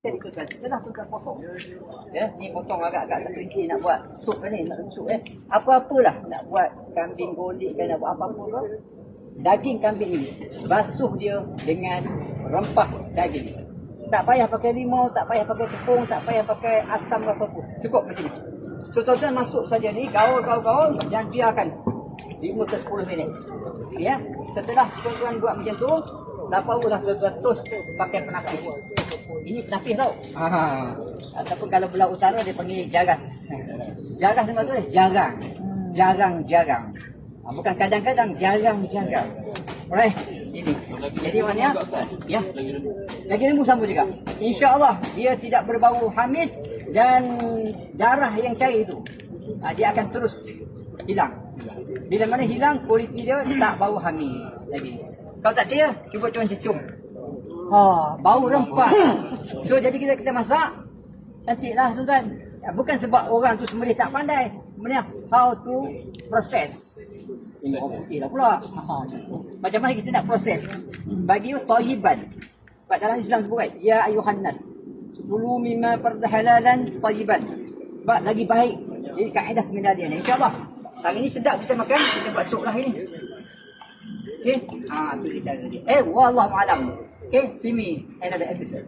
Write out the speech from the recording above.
Ikutkan, kita dah tukar potong. Ya, ni potong agak-agak sedikit nak buat sup ni, nak sup apa-apalah nak buat kambing golek kan, nak buat apa-apa ke. Daging kambing ini basuh dia dengan rempah daging. Tak payah pakai limau, tak payah pakai tepung, tak payah pakai asam apa pun. Cukup macam ni. So tuan-tuan masuk saja ni, gaul dan biarkan 5 ke 10 minit. Ya, setelah tuan-tuan buat macam tu, dah barulah tuan-tuan toast pakai penapis. Ini penapis tau. Ataupun kalau belah utara dia panggil jaras. Jaras nama tu jarang. Jarang. Bukan kadang-kadang, jarang. Alright, ini. Jadi mana? Ya. Lagi lembu sambung juga. InsyaAllah dia tidak berbau hamis dan darah yang cair itu dia akan terus hilang. Bila mana hilang, kualiti dia tak bau hamis lagi. Kalau tak dia, cuba cium. Bau rempah. So jadi kita masak, cantiklah tuan-tuan. Bukan sebab orang tu sebenarnya tak pandai. Sebenarnya how to process. Ini orang putih lah pula. Macam mana kita nak proses? Bagi tayyiban. Sebab dalam Islam sebut kan, ya ayuhan nas, kulu mimma halalan tayyiban. Sebab lagi baik. Jadi kaedah keminadian. InsyaAllah hari ini sedap kita makan, kita buat sup lah ini. Okay, tu dia cara dia. Wallahualam. Okay, see me another episode.